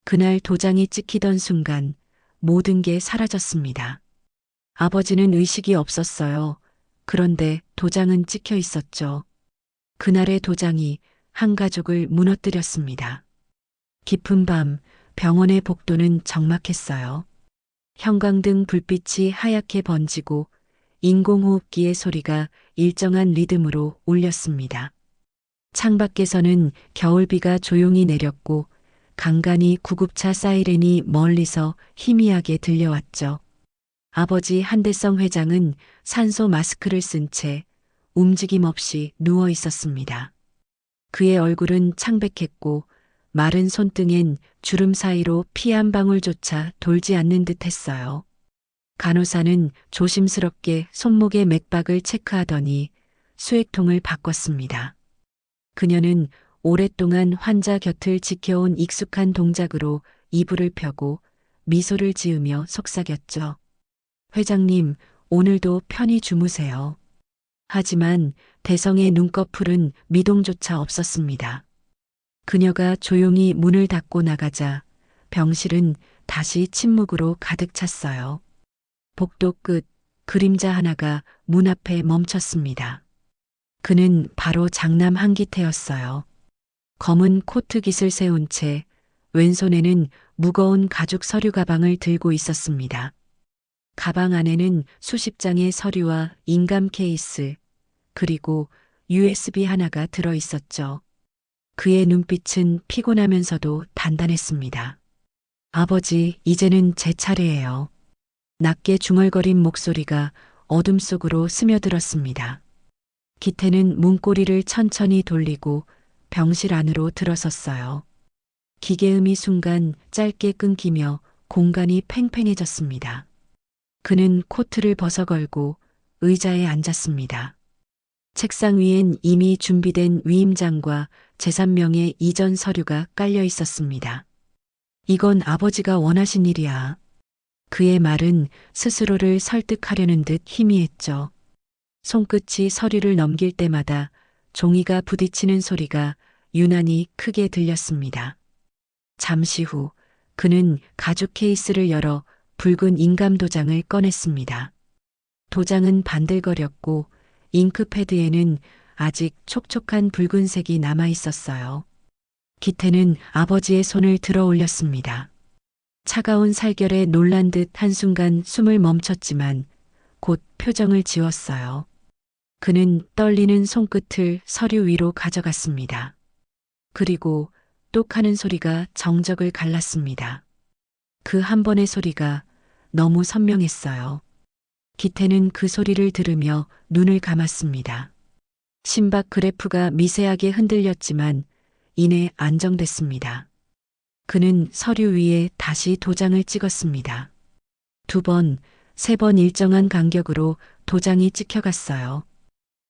그날 도장이 찍히던 순간 모든 게 사라졌습니다. 아버지는 의식이 없었어요. 그런데 도장은 찍혀 있었죠. 그날의 도장이 한 가족을 무너뜨렸습니다. 깊은 밤 병원의 복도는 적막했어요. 형광등 불빛이 하얗게 번지고 인공호흡기의 소리가 일정한 리듬으로 울렸습니다. 창밖에서는 겨울비가 조용히 내렸고 간간히 구급차 사이렌이 멀리서 희미하게 들려왔죠. 아버지 한대성 회장은 산소 마스크를 쓴 채 움직임 없이 누워 있었습니다. 그의 얼굴은 창백했고 마른 손등엔 주름 사이로 피 한 방울조차 돌지 않는 듯 했어요. 간호사는 조심스럽게 손목의 맥박을 체크하더니 수액통을 바꿨습니다. 그녀는 오랫동안 환자 곁을 지켜온 익숙한 동작으로 이불을 펴고 미소를 지으며 속삭였죠. 회장님, 오늘도 편히 주무세요. 하지만 대성의 눈꺼풀은 미동조차 없었습니다. 그녀가 조용히 문을 닫고 나가자 병실은 다시 침묵으로 가득 찼어요. 복도 끝 그림자 하나가 문 앞에 멈췄습니다. 그는 바로 장남 한기태였어요. 검은 코트 깃을 세운 채 왼손에는 무거운 가죽 서류 가방을 들고 있었습니다. 가방 안에는 수십 장의 서류와 인감 케이스, 그리고 USB 하나가 들어 있었죠. 그의 눈빛은 피곤하면서도 단단했습니다. 아버지, 이제는 제 차례예요. 낮게 중얼거린 목소리가 어둠 속으로 스며들었습니다. 기태는 문고리를 천천히 돌리고 병실 안으로 들어섰어요. 기계음이 순간 짧게 끊기며 공간이 팽팽해졌습니다. 그는 코트를 벗어걸고 의자에 앉았습니다. 책상 위엔 이미 준비된 위임장과 제3명의 이전 서류가 깔려 있었습니다. 이건 아버지가 원하신 일이야. 그의 말은 스스로를 설득하려는 듯 희미했죠. 손끝이 서류를 넘길 때마다 종이가 부딪히는 소리가 유난히 크게 들렸습니다. 잠시 후 그는 가죽 케이스를 열어 붉은 인감 도장을 꺼냈습니다. 도장은 반들거렸고 잉크패드에는 아직 촉촉한 붉은색이 남아 있었어요. 기태는 아버지의 손을 들어 올렸습니다. 차가운 살결에 놀란 듯 한순간 숨을 멈췄지만 곧 표정을 지웠어요. 그는 떨리는 손끝을 서류 위로 가져갔습니다. 그리고 똑 하는 소리가 정적을 갈랐습니다. 그 한 번의 소리가 너무 선명했어요. 기태는 그 소리를 들으며 눈을 감았습니다. 심박 그래프가 미세하게 흔들렸지만 이내 안정됐습니다. 그는 서류 위에 다시 도장을 찍었습니다. 2번, 3번 일정한 간격으로 도장이 찍혀갔어요.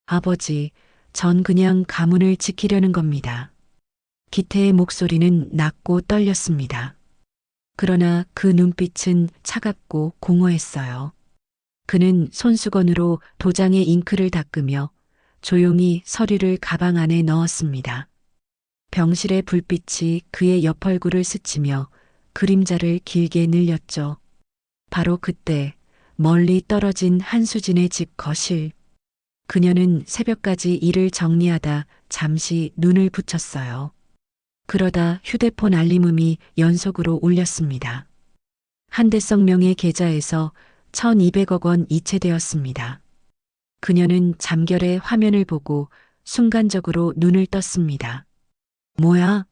아버지, 전 그냥 가문을 지키려는 겁니다. 기태의 목소리는 낮고 떨렸습니다. 그러나 그 눈빛은 차갑고 공허했어요. 그는 손수건으로 도장의 잉크를 닦으며 조용히 서류를 가방 안에 넣었습니다. 병실의 불빛이 그의 옆 얼굴을 스치며 그림자를 길게 늘렸죠. 바로 그때 멀리 떨어진 한수진의 집 거실. 그녀는 새벽까지 일을 정리하다 잠시 눈을 붙였어요. 그러다 휴대폰 알림음이 연속으로 울렸습니다. 한대성 명의 계좌에서 1,200억 원 이체되었습니다. 그녀는 잠결에 화면을 보고 순간적으로 눈을 떴습니다. 뭐야?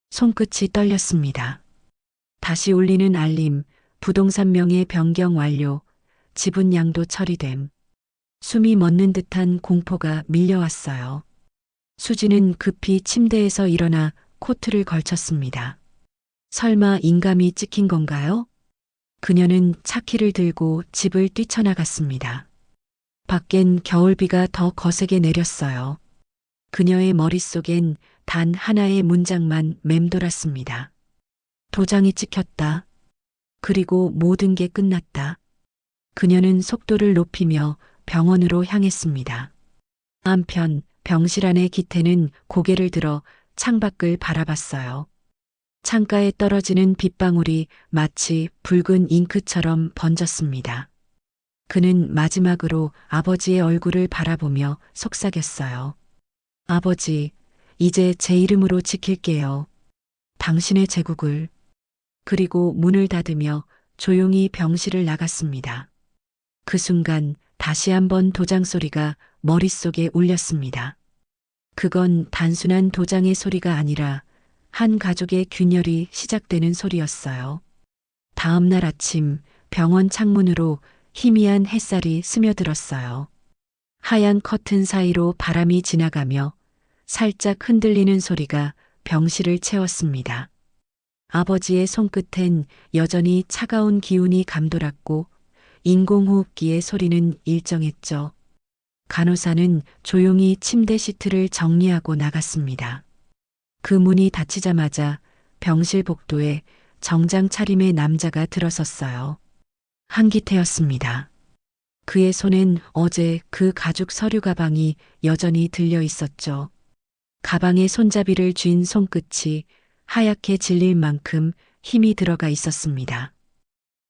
손끝이 떨렸습니다. 다시 울리는 알림, 부동산 명의 변경 완료, 지분 양도 처리됨. 숨이 멎는 듯한 공포가 밀려왔어요. 수지는 급히 침대에서 일어나 코트를 걸쳤습니다. 설마 인감이 찍힌 건가요? 그녀는 차키를 들고 집을 뛰쳐나갔습니다. 밖엔 겨울비가 더 거세게 내렸어요. 그녀의 머릿속엔 단 하나의 문장만 맴돌았습니다. 도장이 찍혔다. 그리고 모든 게 끝났다. 그녀는 속도를 높이며 병원으로 향했습니다. 한편 병실 안의 기태는 고개를 들어 창밖을 바라봤어요. 창가에 떨어지는 빗방울이 마치 붉은 잉크처럼 번졌습니다. 그는 마지막으로 아버지의 얼굴을 바라보며 속삭였어요. 아버지, 이제 제 이름으로 지킬게요. 당신의 제국을. 그리고 문을 닫으며 조용히 병실을 나갔습니다. 그 순간 다시 한번 도장 소리가 머릿속에 울렸습니다. 그건 단순한 도장의 소리가 아니라 한 가족의 균열이 시작되는 소리였어요. 다음 날 아침 병원 창문으로 희미한 햇살이 스며들었어요. 하얀 커튼 사이로 바람이 지나가며 살짝 흔들리는 소리가 병실을 채웠습니다. 아버지의 손끝엔 여전히 차가운 기운이 감돌았고 인공호흡기의 소리는 일정했죠. 간호사는 조용히 침대 시트를 정리하고 나갔습니다. 그 문이 닫히자마자 병실 복도에 정장 차림의 남자가 들어섰어요. 한기태였습니다. 그의 손엔 어제 그 가죽 서류 가방이 여전히 들려 있었죠. 가방의 손잡이를 쥔 손끝이 하얗게 질릴 만큼 힘이 들어가 있었습니다.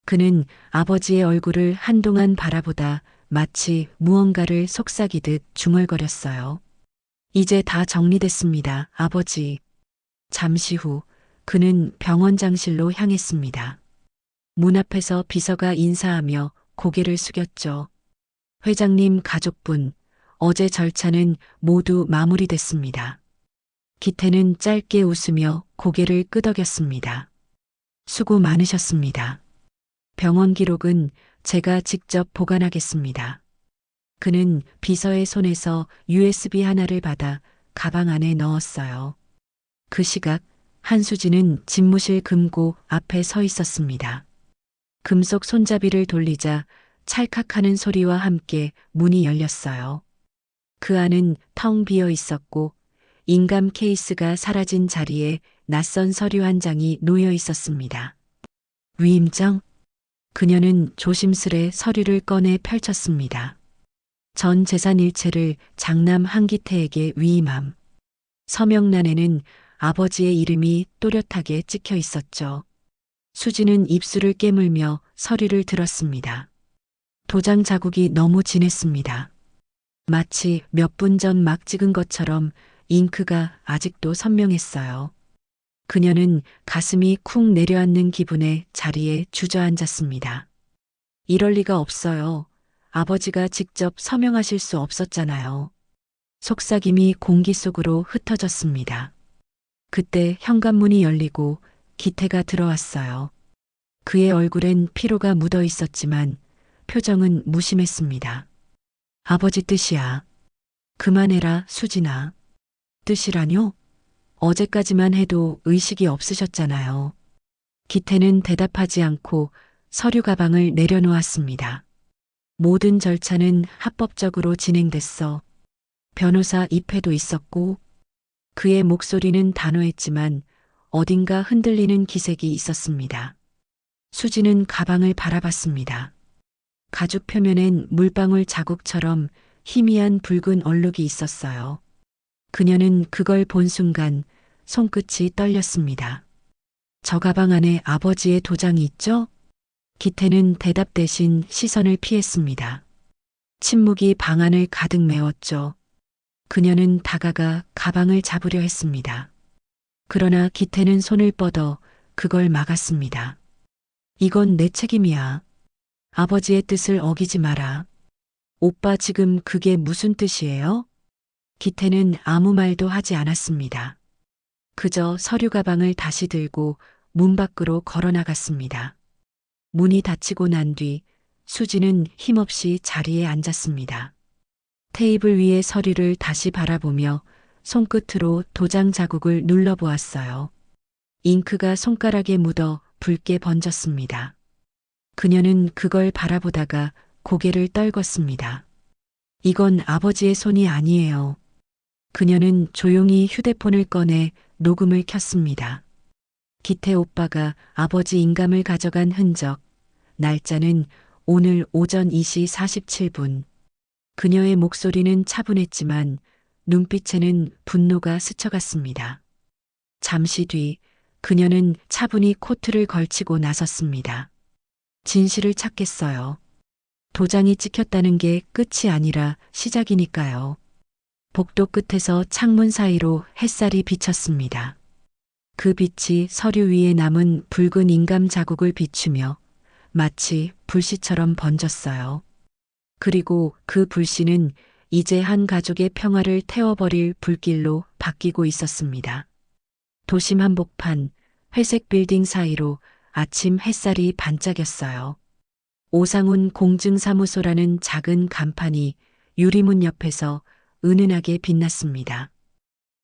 그는 아버지의 얼굴을 한동안 바라보다 마치 무언가를 속삭이듯 중얼거렸어요. 이제 다 정리됐습니다, 아버지. 잠시 후 그는 병원장실로 향했습니다. 문 앞에서 비서가 인사하며 고개를 숙였죠. 회장님 가족분, 어제 절차는 모두 마무리됐습니다. 기태는 짧게 웃으며 고개를 끄덕였습니다. 수고 많으셨습니다. 병원 기록은 제가 직접 보관하겠습니다. 그는 비서의 손에서 USB 하나를 받아 가방 안에 넣었어요. 그 시각 한수진은 집무실 금고 앞에 서 있었습니다. 금속 손잡이를 돌리자 찰칵하는 소리와 함께 문이 열렸어요. 그 안은 텅 비어 있었고 인감 케이스가 사라진 자리에 낯선 서류 한 장이 놓여 있었습니다. 위임장? 그녀는 조심스레 서류를 꺼내 펼쳤습니다. 전 재산 일체를 장남 한기태에게 위임함. 서명란에는 아버지의 이름이 또렷하게 찍혀 있었죠. 수지는 입술을 깨물며 서류를 들었습니다. 도장 자국이 너무 진했습니다. 마치 몇 분 전 막 찍은 것처럼 잉크가 아직도 선명했어요. 그녀는 가슴이 쿵 내려앉는 기분에 자리에 주저앉았습니다. 이럴 리가 없어요. 아버지가 직접 서명하실 수 없었잖아요. 속삭임이 공기 속으로 흩어졌습니다. 그때 현관문이 열리고 기태가 들어왔어요. 그의 얼굴엔 피로가 묻어 있었지만 표정은 무심했습니다. 아버지 뜻이야. 그만해라, 수진아. 뜻이라뇨? 어제까지만 해도 의식이 없으셨잖아요. 기태는 대답하지 않고 서류 가방을 내려놓았습니다. 모든 절차는 합법적으로 진행됐어. 변호사 입회도 있었고 그의 목소리는 단호했지만 어딘가 흔들리는 기색이 있었습니다. 수지는 가방을 바라봤습니다. 가죽 표면엔 물방울 자국처럼 희미한 붉은 얼룩이 있었어요. 그녀는 그걸 본 순간 손끝이 떨렸습니다. 저 가방 안에 아버지의 도장이 있죠? 기태는 대답 대신 시선을 피했습니다. 침묵이 방 안을 가득 메웠죠. 그녀는 다가가 가방을 잡으려 했습니다. 그러나 기태는 손을 뻗어 그걸 막았습니다. 이건 내 책임이야. 아버지의 뜻을 어기지 마라. 오빠 지금 그게 무슨 뜻이에요? 기태는 아무 말도 하지 않았습니다. 그저 서류 가방을 다시 들고 문 밖으로 걸어 나갔습니다. 문이 닫히고 난 뒤 수지는 힘없이 자리에 앉았습니다. 테이블 위의 서류를 다시 바라보며 손끝으로 도장 자국을 눌러보았어요. 잉크가 손가락에 묻어 붉게 번졌습니다. 그녀는 그걸 바라보다가 고개를 떨궜습니다. 이건 아버지의 손이 아니에요. 그녀는 조용히 휴대폰을 꺼내 녹음을 켰습니다. 기태 오빠가 아버지 인감을 가져간 흔적, 날짜는 오늘 오전 2시 47분. 그녀의 목소리는 차분했지만 눈빛에는 분노가 스쳐갔습니다. 잠시 뒤 그녀는 차분히 코트를 걸치고 나섰습니다. 진실을 찾겠어요. 도장이 찍혔다는 게 끝이 아니라 시작이니까요. 복도 끝에서 창문 사이로 햇살이 비쳤습니다. 그 빛이 서류 위에 남은 붉은 인감 자국을 비추며 마치 불씨처럼 번졌어요. 그리고 그 불씨는 이제 한 가족의 평화를 태워버릴 불길로 바뀌고 있었습니다. 도심 한복판, 회색 빌딩 사이로 아침 햇살이 반짝였어요. 오상훈 공증사무소라는 작은 간판이 유리문 옆에서 은은하게 빛났습니다.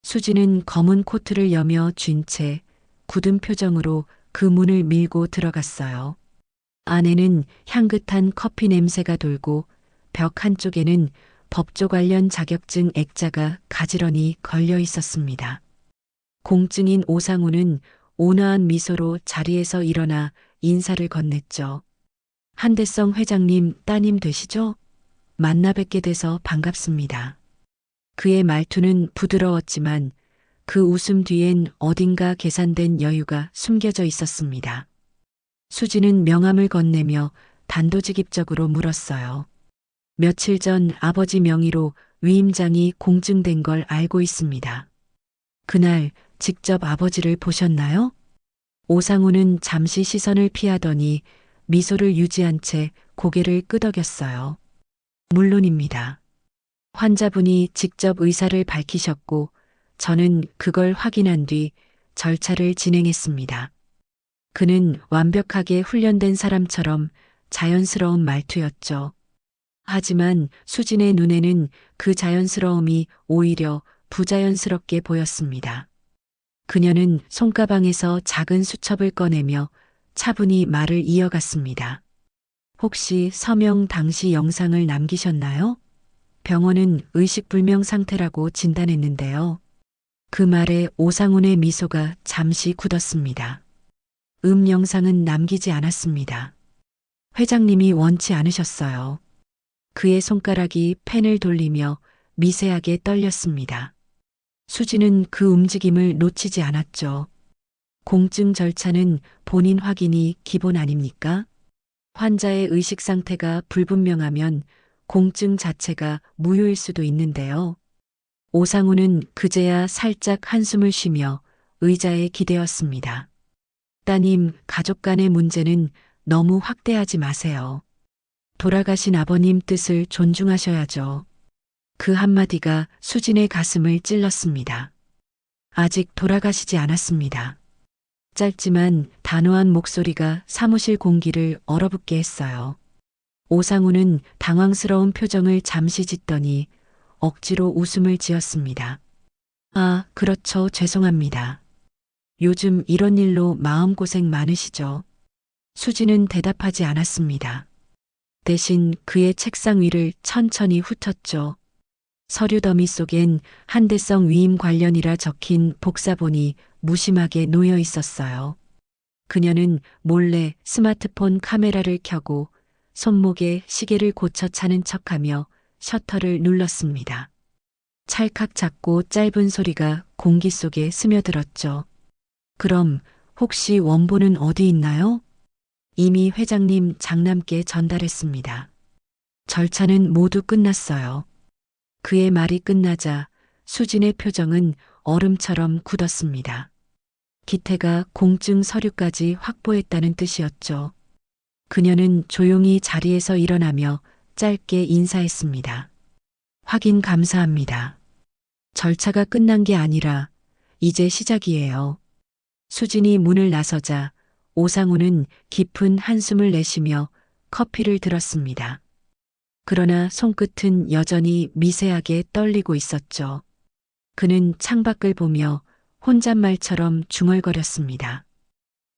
수지는 검은 코트를 여며 쥔 채 굳은 표정으로 그 문을 밀고 들어갔어요. 안에는 향긋한 커피 냄새가 돌고 벽 한쪽에는 법조 관련 자격증 액자가 가지런히 걸려 있었습니다. 공증인 오상훈은 온화한 미소로 자리에서 일어나 인사를 건넸죠. 한대성 회장님 따님 되시죠? 만나 뵙게 돼서 반갑습니다. 그의 말투는 부드러웠지만 그 웃음 뒤엔 어딘가 계산된 여유가 숨겨져 있었습니다. 수지는 명함을 건네며 단도직입적으로 물었어요. 며칠 전 아버지 명의로 위임장이 공증된 걸 알고 있습니다. 그날 직접 아버지를 보셨나요? 오상훈은 잠시 시선을 피하더니 미소를 유지한 채 고개를 끄덕였어요. 물론입니다. 환자분이 직접 의사를 밝히셨고 저는 그걸 확인한 뒤 절차를 진행했습니다. 그는 완벽하게 훈련된 사람처럼 자연스러운 말투였죠. 하지만 수진의 눈에는 그 자연스러움이 오히려 부자연스럽게 보였습니다. 그녀는 손가방에서 작은 수첩을 꺼내며 차분히 말을 이어갔습니다. 혹시 서명 당시 영상을 남기셨나요? 병원은 의식불명 상태라고 진단했는데요. 그 말에 오상훈의 미소가 잠시 굳었습니다. 영상은 남기지 않았습니다. 회장님이 원치 않으셨어요. 그의 손가락이 펜을 돌리며 미세하게 떨렸습니다. 수지는 그 움직임을 놓치지 않았죠. 공증 절차는 본인 확인이 기본 아닙니까? 환자의 의식 상태가 불분명하면 공증 자체가 무효일 수도 있는데요. 오상훈은 그제야 살짝 한숨을 쉬며 의자에 기대었습니다. 따님, 가족 간의 문제는 너무 확대하지 마세요. 돌아가신 아버님 뜻을 존중하셔야죠. 그 한마디가 수진의 가슴을 찔렀습니다. 아직 돌아가시지 않았습니다. 짧지만 단호한 목소리가 사무실 공기를 얼어붙게 했어요. 오상훈은 당황스러운 표정을 잠시 짓더니 억지로 웃음을 지었습니다. 아, 그렇죠. 죄송합니다. 요즘 이런 일로 마음고생 많으시죠? 수지는 대답하지 않았습니다. 대신 그의 책상 위를 천천히 훑었죠. 서류 더미 속엔 한대성 위임 관련이라 적힌 복사본이 무심하게 놓여 있었어요. 그녀는 몰래 스마트폰 카메라를 켜고 손목에 시계를 고쳐 차는 척하며 셔터를 눌렀습니다. 찰칵 작고 짧은 소리가 공기 속에 스며들었죠. 그럼 혹시 원본은 어디 있나요? 이미 회장님 장남께 전달했습니다. 절차는 모두 끝났어요. 그의 말이 끝나자 수진의 표정은 얼음처럼 굳었습니다. 기태가 공증 서류까지 확보했다는 뜻이었죠. 그녀는 조용히 자리에서 일어나며 짧게 인사했습니다. 확인 감사합니다. 절차가 끝난 게 아니라 이제 시작이에요. 수진이 문을 나서자 오상훈은 깊은 한숨을 내쉬며 커피를 들었습니다. 그러나 손끝은 여전히 미세하게 떨리고 있었죠. 그는 창밖을 보며 혼잣말처럼 중얼거렸습니다.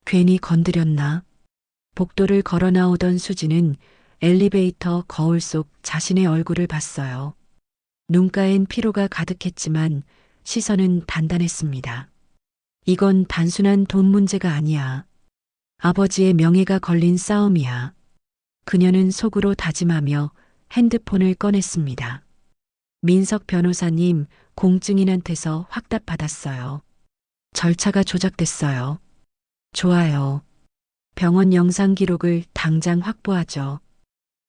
괜히 건드렸나? 복도를 걸어 나오던 수지는 엘리베이터 거울 속 자신의 얼굴을 봤어요. 눈가엔 피로가 가득했지만 시선은 단단했습니다. 이건 단순한 돈 문제가 아니야. 아버지의 명예가 걸린 싸움이야. 그녀는 속으로 다짐하며 핸드폰을 꺼냈습니다. 민석 변호사님, 공증인한테서 확답 받았어요. 절차가 조작됐어요. 좋아요. 병원 영상 기록을 당장 확보하죠.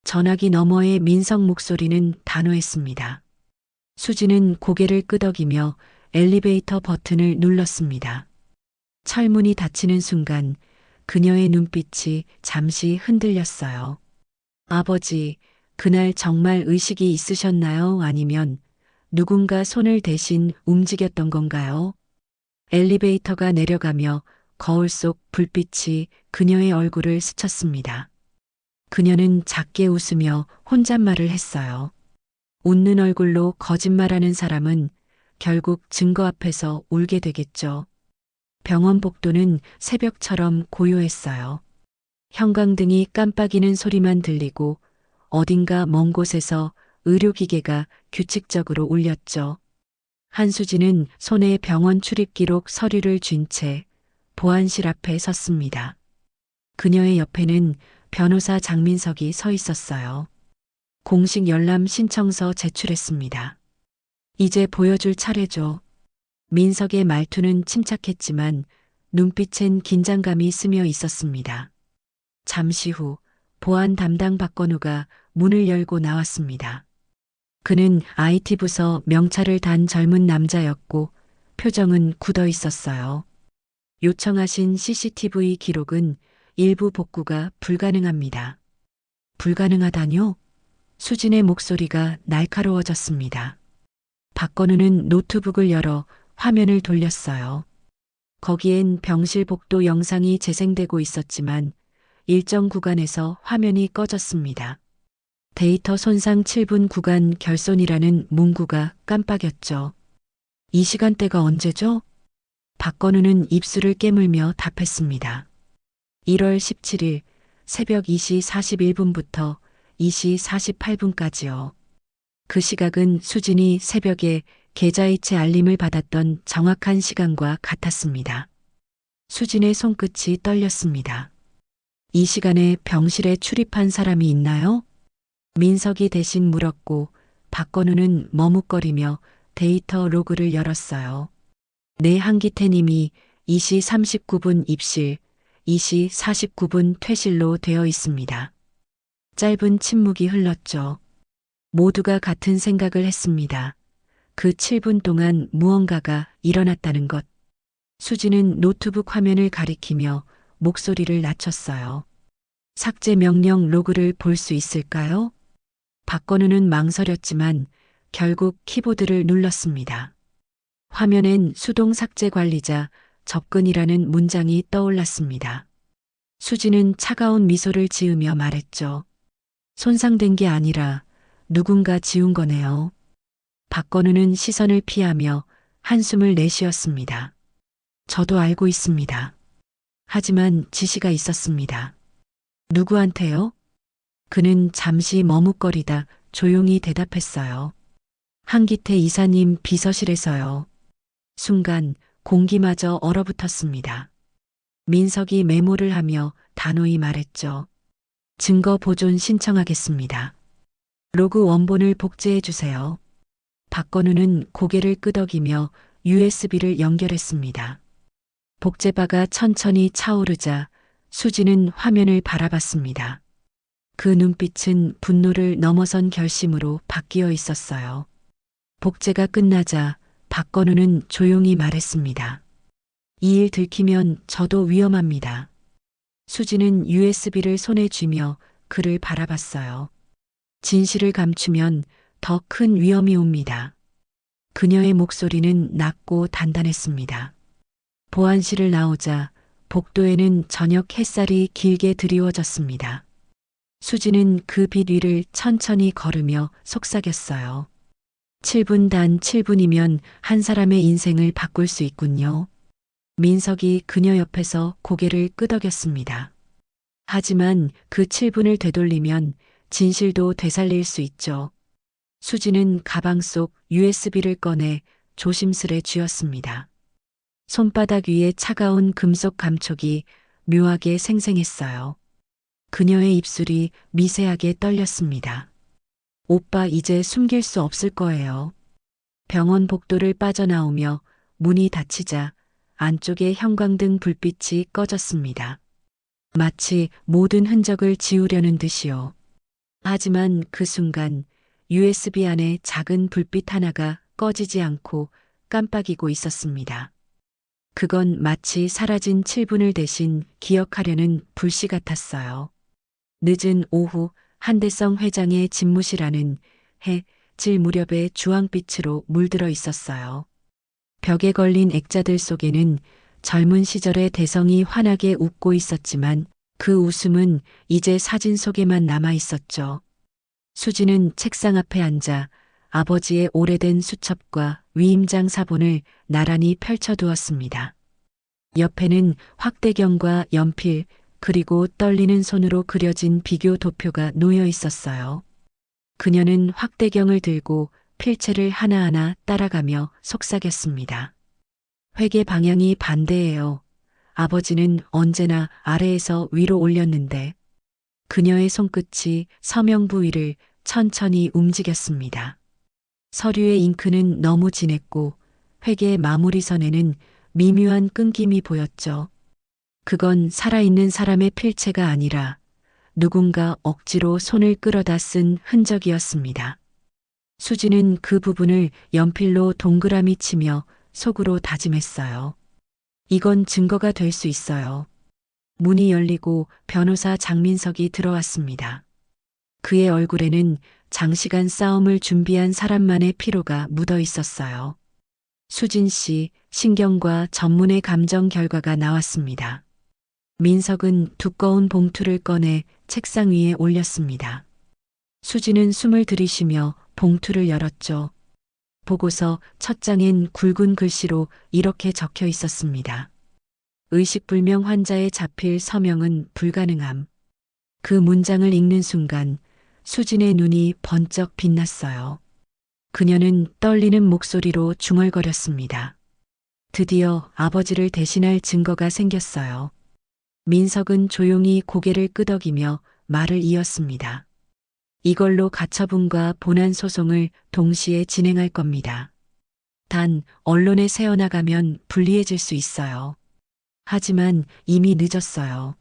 전화기 너머의 민석 목소리는 단호했습니다. 수지는 고개를 끄덕이며 엘리베이터 버튼을 눌렀습니다. 철문이 닫히는 순간 그녀의 눈빛이 잠시 흔들렸어요. 아버지, 그날 정말 의식이 있으셨나요? 아니면 누군가 손을 대신 움직였던 건가요? 엘리베이터가 내려가며 거울 속 불빛이 그녀의 얼굴을 스쳤습니다. 그녀는 작게 웃으며 혼잣말을 했어요. 웃는 얼굴로 거짓말하는 사람은 결국 증거 앞에서 울게 되겠죠. 병원 복도는 새벽처럼 고요했어요. 형광등이 깜빡이는 소리만 들리고 어딘가 먼 곳에서 의료기계가 규칙적으로 울렸죠. 한수진은 손에 병원 출입기록 서류를 쥔 채 보안실 앞에 섰습니다. 그녀의 옆에는 변호사 장민석이 서 있었어요. 공식 열람 신청서 제출했습니다. 이제 보여줄 차례죠. 민석의 말투는 침착했지만 눈빛엔 긴장감이 스며 있었습니다. 잠시 후 보안 담당 박건우가 문을 열고 나왔습니다. 그는 IT 부서 명찰을 단 젊은 남자였고 표정은 굳어 있었어요. 요청하신 CCTV 기록은 일부 복구가 불가능합니다. 불가능하다뇨? 수진의 목소리가 날카로워졌습니다. 박건우는 노트북을 열어 화면을 돌렸어요. 거기엔 병실 복도 영상이 재생되고 있었지만 일정 구간에서 화면이 꺼졌습니다. 데이터 손상 7분 구간 결손이라는 문구가 깜빡였죠. 이 시간대가 언제죠? 박건우는 입술을 깨물며 답했습니다. 1월 17일 새벽 2시 41분부터 2시 48분까지요. 그 시각은 수진이 새벽에 계좌이체 알림을 받았던 정확한 시간과 같았습니다. 수진의 손끝이 떨렸습니다. 이 시간에 병실에 출입한 사람이 있나요? 민석이 대신 물었고 박건우는 머뭇거리며 데이터 로그를 열었어요. 네, 한기태 님이 2시 39분 입실, 2시 49분 퇴실로 되어 있습니다. 짧은 침묵이 흘렀죠. 모두가 같은 생각을 했습니다. 그 7분 동안 무언가가 일어났다는 것. 수지는 노트북 화면을 가리키며 목소리를 낮췄어요. 삭제 명령 로그를 볼 수 있을까요? 박건우는 망설였지만 결국 키보드를 눌렀습니다. 화면엔 수동 삭제 관리자 접근이라는 문장이 떠올랐습니다. 수지는 차가운 미소를 지으며 말했죠. 손상된 게 아니라 누군가 지운 거네요. 박건우는 시선을 피하며 한숨을 내쉬었습니다. 저도 알고 있습니다. 하지만 지시가 있었습니다. 누구한테요? 그는 잠시 머뭇거리다 조용히 대답했어요. 한기태 이사님 비서실에서요. 순간 공기마저 얼어붙었습니다. 민석이 메모를 하며 단호히 말했죠. 증거 보존 신청하겠습니다. 로그 원본을 복제해 주세요. 박건우는 고개를 끄덕이며 USB를 연결했습니다. 복제바가 천천히 차오르자 수지는 화면을 바라봤습니다. 그 눈빛은 분노를 넘어선 결심으로 바뀌어 있었어요. 복제가 끝나자 박건우는 조용히 말했습니다. 이 일 들키면 저도 위험합니다. 수지는 USB를 손에 쥐며 그를 바라봤어요. 진실을 감추면 더 큰 위험이 옵니다. 그녀의 목소리는 낮고 단단했습니다. 보안실을 나오자 복도에는 저녁 햇살이 길게 드리워졌습니다. 수지는 그 빛 위를 천천히 걸으며 속삭였어요. 7분 단 7분이면 한 사람의 인생을 바꿀 수 있군요. 민석이 그녀 옆에서 고개를 끄덕였습니다. 하지만 그 7분을 되돌리면 진실도 되살릴 수 있죠. 수지는 가방 속 USB를 꺼내 조심스레 쥐었습니다. 손바닥 위에 차가운 금속 감촉이 묘하게 생생했어요. 그녀의 입술이 미세하게 떨렸습니다. 오빠 이제 숨길 수 없을 거예요. 병원 복도를 빠져나오며 문이 닫히자 안쪽의 형광등 불빛이 꺼졌습니다. 마치 모든 흔적을 지우려는 듯이요. 하지만 그 순간 USB 안에 작은 불빛 하나가 꺼지지 않고 깜빡이고 있었습니다. 그건 마치 사라진 7분을 대신 기억하려는 불씨 같았어요. 늦은 오후 한대성 회장의 집무실 안은 질 무렵의 주황빛으로 물들어 있었어요. 벽에 걸린 액자들 속에는 젊은 시절의 대성이 환하게 웃고 있었지만 그 웃음은 이제 사진 속에만 남아 있었죠. 수지는 책상 앞에 앉아 아버지의 오래된 수첩과 위임장 사본을 나란히 펼쳐두었습니다. 옆에는 확대경과 연필 그리고 떨리는 손으로 그려진 비교 도표가 놓여 있었어요. 그녀는 확대경을 들고 필체를 하나하나 따라가며 속삭였습니다. 회계 방향이 반대예요. 아버지는 언제나 아래에서 위로 올렸는데 그녀의 손끝이 서명 부위를 천천히 움직였습니다. 서류의 잉크는 너무 진했고 회계의 마무리선에는 미묘한 끊김이 보였죠. 그건 살아있는 사람의 필체가 아니라 누군가 억지로 손을 끌어다 쓴 흔적이었습니다. 수지는 그 부분을 연필로 동그라미 치며 속으로 다짐했어요. 이건 증거가 될 수 있어요. 문이 열리고 변호사 장민석이 들어왔습니다. 그의 얼굴에는 장시간 싸움을 준비한 사람만의 피로가 묻어 있었어요. 수진 씨, 신경과 전문의 감정 결과가 나왔습니다. 민석은 두꺼운 봉투를 꺼내 책상 위에 올렸습니다. 수지는 숨을 들이쉬며 봉투를 열었죠. 보고서 첫 장엔 굵은 글씨로 이렇게 적혀 있었습니다. 의식불명 환자의 자필 서명은 불가능함. 그 문장을 읽는 순간 수진의 눈이 번쩍 빛났어요. 그녀는 떨리는 목소리로 중얼거렸습니다. 드디어 아버지를 대신할 증거가 생겼어요. 민석은 조용히 고개를 끄덕이며 말을 이었습니다. 이걸로 가처분과 본안 소송을 동시에 진행할 겁니다. 단 언론에 새어나가면 불리해질 수 있어요. 하지만 이미 늦었어요.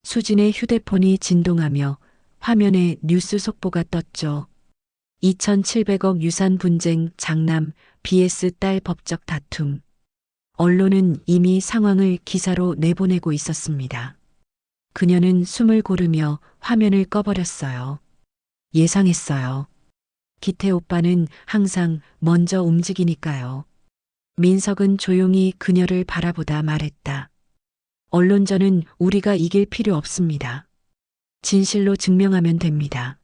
수진의 휴대폰이 진동하며 화면에 뉴스 속보가 떴죠. 2,700억 유산 분쟁 장남 BS 딸 법적 다툼. 언론은 이미 상황을 기사로 내보내고 있었습니다. 그녀는 숨을 고르며 화면을 꺼버렸어요. 예상했어요. 기태 오빠는 항상 먼저 움직이니까요. 민석은 조용히 그녀를 바라보다 말했다. 언론전은 우리가 이길 필요 없습니다. 진실로 증명하면 됩니다.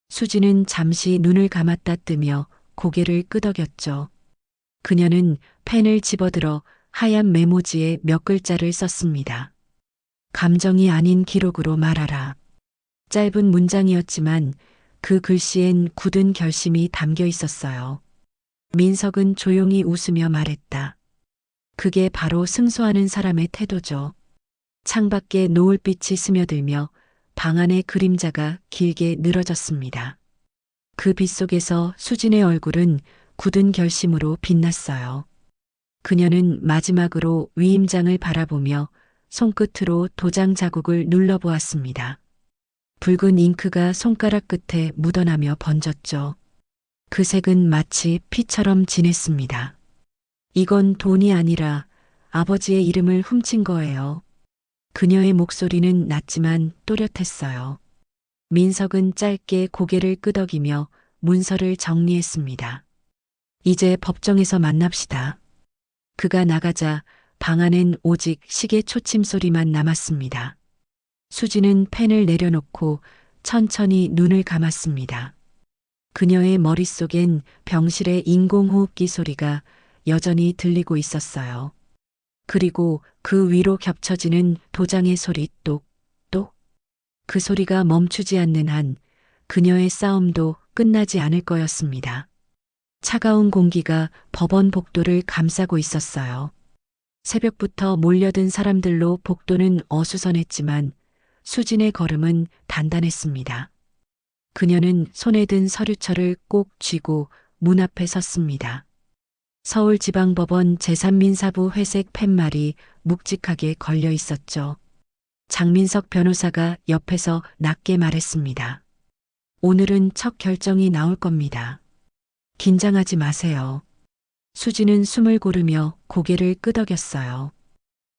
수지는 잠시 눈을 감았다 뜨며 고개를 끄덕였죠. 그녀는 펜을 집어들어 하얀 메모지에 몇 글자를 썼습니다. 감정이 아닌 기록으로 말하라. 짧은 문장이었지만 그 글씨엔 굳은 결심이 담겨 있었어요. 민석은 조용히 웃으며 말했다. 그게 바로 승소하는 사람의 태도죠. 창밖에 노을빛이 스며들며 방 안의 그림자가 길게 늘어졌습니다. 그 빛 속에서 수진의 얼굴은 굳은 결심으로 빛났어요. 그녀는 마지막으로 위임장을 바라보며 손끝으로 도장 자국을 눌러보았습니다. 붉은 잉크가 손가락 끝에 묻어나며 번졌죠. 그 색은 마치 피처럼 진했습니다. 이건 돈이 아니라 아버지의 이름을 훔친 거예요. 그녀의 목소리는 낮지만 또렷했어요. 민석은 짧게 고개를 끄덕이며 문서를 정리했습니다. 이제 법정에서 만납시다. 그가 나가자 방 안엔 오직 시계 초침 소리만 남았습니다. 수지는 펜을 내려놓고 천천히 눈을 감았습니다. 그녀의 머릿속엔 병실의 인공호흡기 소리가 여전히 들리고 있었어요. 그리고 그 위로 겹쳐지는 도장의 소리 똑똑. 그 소리가 멈추지 않는 한 그녀의 싸움도 끝나지 않을 거였습니다. 차가운 공기가 법원 복도를 감싸고 있었어요. 새벽부터 몰려든 사람들로 복도는 어수선했지만 수진의 걸음은 단단했습니다. 그녀는 손에 든 서류철을 꼭 쥐고 문 앞에 섰습니다. 서울지방법원 제3민사부 회색 팻말이 묵직하게 걸려 있었죠. 장민석 변호사가 옆에서 낮게 말했습니다. 오늘은 첫 결정이 나올 겁니다. 긴장하지 마세요. 수지는 숨을 고르며 고개를 끄덕였어요.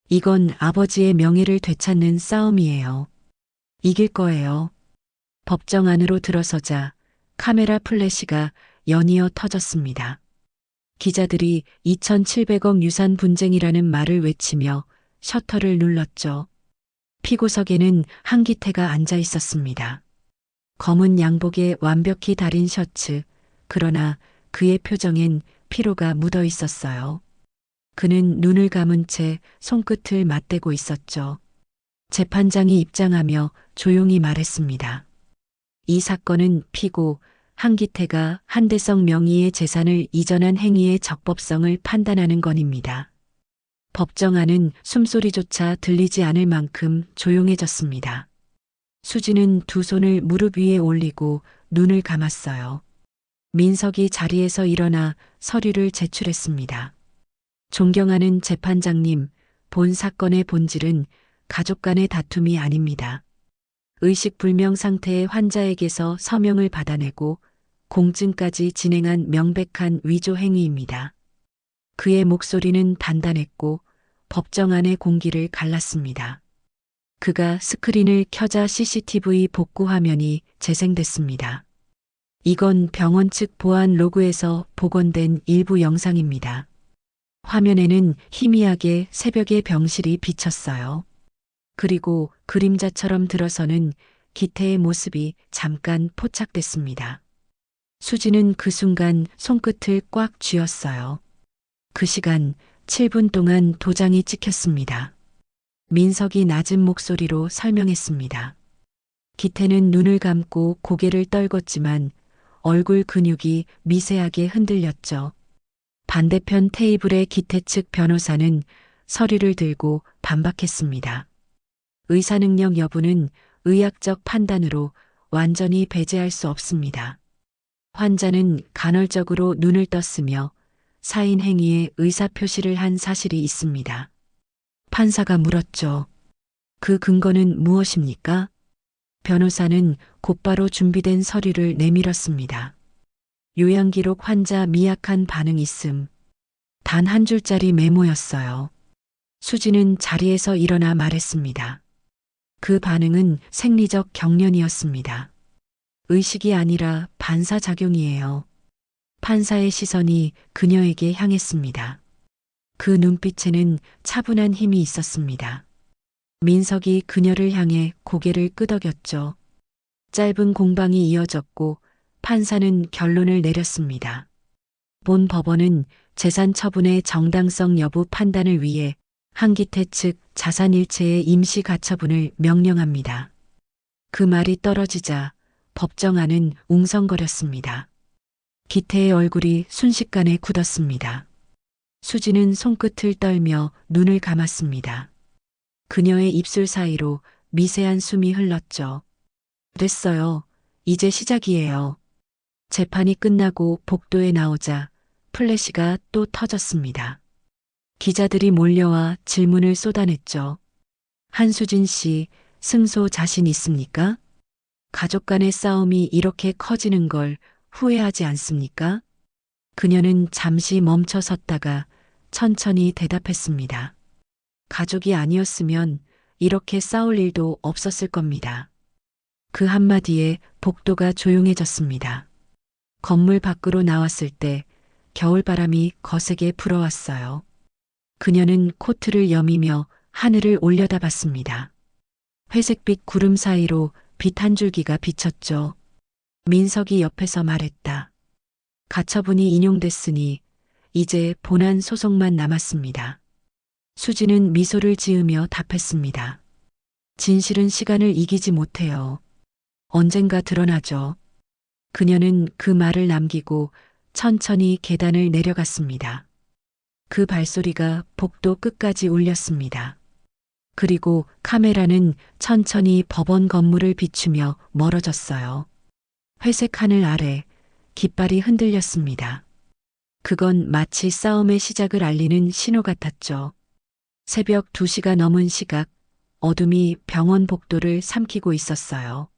이건 아버지의 명예를 되찾는 싸움이에요. 이길 거예요. 법정 안으로 들어서자 카메라 플래시가 연이어 터졌습니다. 기자들이 2,700억 유산 분쟁이라는 말을 외치며 셔터를 눌렀죠. 피고석에는 한기태가 앉아 있었습니다. 검은 양복에 완벽히 다린 셔츠, 그러나 그의 표정엔 피로가 묻어 있었어요. 그는 눈을 감은 채 손끝을 맞대고 있었죠. 재판장이 입장하며 조용히 말했습니다. 이 사건은 피고 한기태가 한대성 명의의 재산을 이전한 행위의 적법성을 판단하는 건입니다. 법정 안은 숨소리조차 들리지 않을 만큼 조용해졌습니다. 수지는 두 손을 무릎 위에 올리고 눈을 감았어요. 민석이 자리에서 일어나 서류를 제출했습니다. 존경하는 재판장님, 본 사건의 본질은 가족 간의 다툼이 아닙니다. 의식불명 상태의 환자에게서 서명을 받아내고 공증까지 진행한 명백한 위조 행위입니다. 그의 목소리는 단단했고 법정 안의 공기를 갈랐습니다. 그가 스크린을 켜자 CCTV 복구 화면이 재생됐습니다. 이건 병원 측 보안 로그에서 복원된 일부 영상입니다. 화면에는 희미하게 새벽의 병실이 비쳤어요. 그리고 그림자처럼 들어서는 기태의 모습이 잠깐 포착됐습니다. 수지는 그 순간 손끝을 꽉 쥐었어요. 그 시간 7분 동안 도장이 찍혔습니다. 민석이 낮은 목소리로 설명했습니다. 기태는 눈을 감고 고개를 떨궜지만 얼굴 근육이 미세하게 흔들렸죠. 반대편 테이블의 기태 측 변호사는 서류를 들고 반박했습니다. 의사 능력 여부는 의학적 판단으로 완전히 배제할 수 없습니다. 환자는 간헐적으로 눈을 떴으며 사인 행위에 의사표시를 한 사실이 있습니다. 판사가 물었죠. 그 근거는 무엇입니까? 변호사는 곧바로 준비된 서류를 내밀었습니다. 요양기록 환자 미약한 반응 있음. 단 한 줄짜리 메모였어요. 수지는 자리에서 일어나 말했습니다. 그 반응은 생리적 경련이었습니다. 의식이 아니라 반사작용이에요. 판사의 시선이 그녀에게 향했습니다. 그 눈빛에는 차분한 힘이 있었습니다. 민석이 그녀를 향해 고개를 끄덕였죠. 짧은 공방이 이어졌고 판사는 결론을 내렸습니다. 본 법원은 재산 처분의 정당성 여부 판단을 위해 한기태 측 자산일체의 임시 가처분을 명령합니다. 그 말이 떨어지자 법정 안은 웅성거렸습니다. 기태의 얼굴이 순식간에 굳었습니다. 수지는 손끝을 떨며 눈을 감았습니다. 그녀의 입술 사이로 미세한 숨이 흘렀죠. 됐어요. 이제 시작이에요. 재판이 끝나고 복도에 나오자 플래시가 또 터졌습니다. 기자들이 몰려와 질문을 쏟아냈죠. 한수진 씨, 승소 자신 있습니까? 가족 간의 싸움이 이렇게 커지는 걸 후회하지 않습니까? 그녀는 잠시 멈춰 섰다가 천천히 대답했습니다. 가족이 아니었으면 이렇게 싸울 일도 없었을 겁니다. 그 한마디에 복도가 조용해졌습니다. 건물 밖으로 나왔을 때 겨울바람이 거세게 불어왔어요. 그녀는 코트를 여미며 하늘을 올려다봤습니다. 회색빛 구름 사이로 빛 한 줄기가 비쳤죠. 민석이 옆에서 말했다. 가처분이 인용됐으니 이제 본안 소송만 남았습니다. 수지는 미소를 지으며 답했습니다. 진실은 시간을 이기지 못해요. 언젠가 드러나죠. 그녀는 그 말을 남기고 천천히 계단을 내려갔습니다. 그 발소리가 복도 끝까지 울렸습니다. 그리고 카메라는 천천히 법원 건물을 비추며 멀어졌어요. 회색 하늘 아래 깃발이 흔들렸습니다. 그건 마치 싸움의 시작을 알리는 신호 같았죠. 새벽 2시가 넘은 시각, 어둠이 병원 복도를 삼키고 있었어요.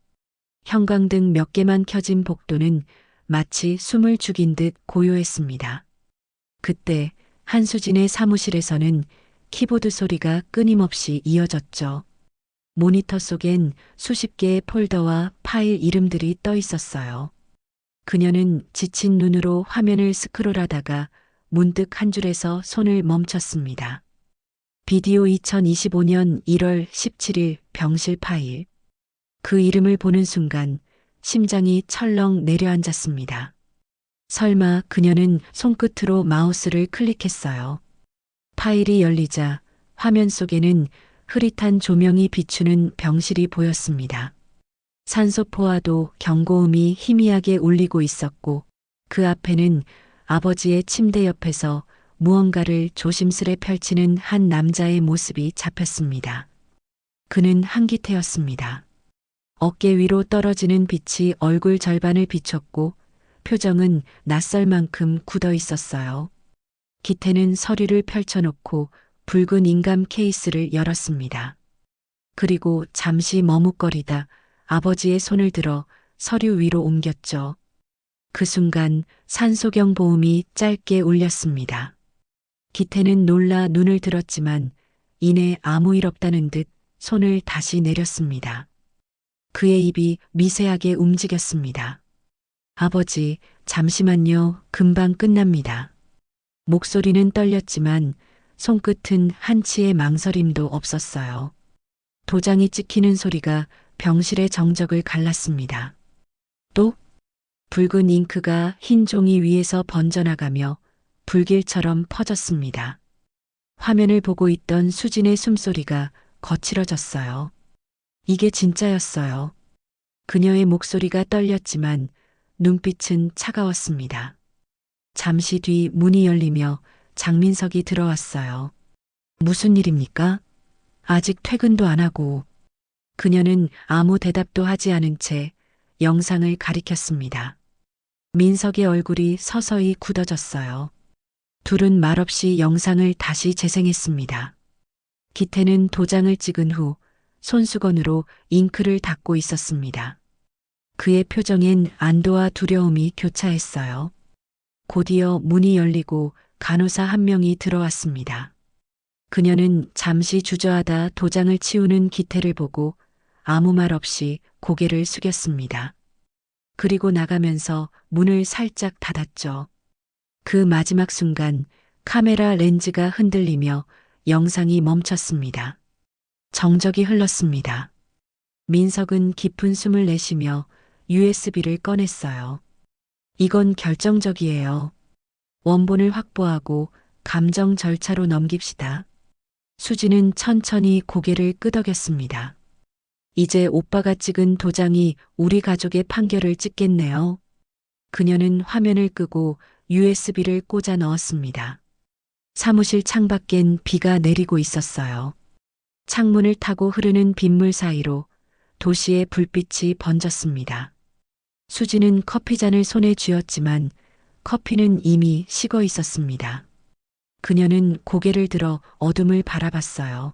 형광등 몇 개만 켜진 복도는 마치 숨을 죽인 듯 고요했습니다. 그때 한수진의 사무실에서는 키보드 소리가 끊임없이 이어졌죠. 모니터 속엔 수십 개의 폴더와 파일 이름들이 떠 있었어요. 그녀는 지친 눈으로 화면을 스크롤하다가 문득 한 줄에서 손을 멈췄습니다. 비디오 2025년 1월 17일 병실 파일. 그 이름을 보는 순간 심장이 철렁 내려앉았습니다. 설마 그녀는 손끝으로 마우스를 클릭했어요. 파일이 열리자 화면 속에는 흐릿한 조명이 비추는 병실이 보였습니다. 산소포화도 경고음이 희미하게 울리고 있었고 그 앞에는 아버지의 침대 옆에서 무언가를 조심스레 펼치는 한 남자의 모습이 잡혔습니다. 그는 한기태였습니다. 어깨 위로 떨어지는 빛이 얼굴 절반을 비췄고 표정은 낯설 만큼 굳어 있었어요. 기태는 서류를 펼쳐놓고 붉은 인감 케이스를 열었습니다. 그리고 잠시 머뭇거리다 아버지의 손을 들어 서류 위로 옮겼죠. 그 순간 산소경보음이 짧게 울렸습니다. 기태는 놀라 눈을 들었지만 이내 아무 일 없다는 듯 손을 다시 내렸습니다. 그의 입이 미세하게 움직였습니다. 아버지, 잠시만요. 금방 끝납니다. 목소리는 떨렸지만 손끝은 한치의 망설임도 없었어요. 도장이 찍히는 소리가 병실의 정적을 갈랐습니다. 또 붉은 잉크가 흰 종이 위에서 번져나가며 불길처럼 퍼졌습니다. 화면을 보고 있던 수진의 숨소리가 거칠어졌어요. 이게 진짜였어요. 그녀의 목소리가 떨렸지만 눈빛은 차가웠습니다. 잠시 뒤 문이 열리며 장민석이 들어왔어요. 무슨 일입니까? 아직 퇴근도 안 하고. 그녀는 아무 대답도 하지 않은 채 영상을 가리켰습니다. 민석의 얼굴이 서서히 굳어졌어요. 둘은 말없이 영상을 다시 재생했습니다. 기태는 도장을 찍은 후 손수건으로 잉크를 닦고 있었습니다. 그의 표정엔 안도와 두려움이 교차했어요. 곧이어 문이 열리고 간호사 한 명이 들어왔습니다. 그녀는 잠시 주저하다 도장을 치우는 기태를 보고 아무 말 없이 고개를 숙였습니다. 그리고 나가면서 문을 살짝 닫았죠. 그 마지막 순간 카메라 렌즈가 흔들리며 영상이 멈췄습니다. 정적이 흘렀습니다. 민석은 깊은 숨을 내쉬며 USB를 꺼냈어요. 이건 결정적이에요. 원본을 확보하고 감정 절차로 넘깁시다. 수지는 천천히 고개를 끄덕였습니다. 이제 오빠가 찍은 도장이 우리 가족의 판결을 찍겠네요. 그녀는 화면을 끄고 USB를 꽂아 넣었습니다. 사무실 창밖엔 비가 내리고 있었어요. 창문을 타고 흐르는 빗물 사이로 도시의 불빛이 번졌습니다. 수지는 커피잔을 손에 쥐었지만 커피는 이미 식어 있었습니다. 그녀는 고개를 들어 어둠을 바라봤어요.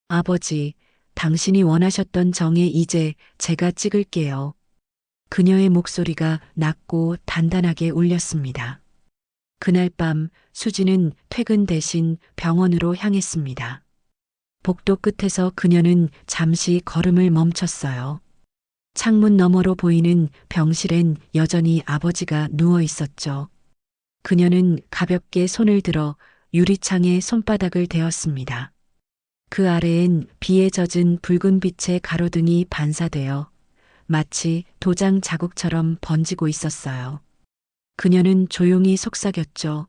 아버지, 당신이 원하셨던 정에 이제 제가 찍을게요. 그녀의 목소리가 낮고 단단하게 울렸습니다. 그날 밤 수지는 퇴근 대신 병원으로 향했습니다. 복도 끝에서 그녀는 잠시 걸음을 멈췄어요. 창문 너머로 보이는 병실엔 여전히 아버지가 누워 있었죠. 그녀는 가볍게 손을 들어 유리창에 손바닥을 대었습니다. 그 아래엔 비에 젖은 붉은 빛의 가로등이 반사되어 마치 도장 자국처럼 번지고 있었어요. 그녀는 조용히 속삭였죠.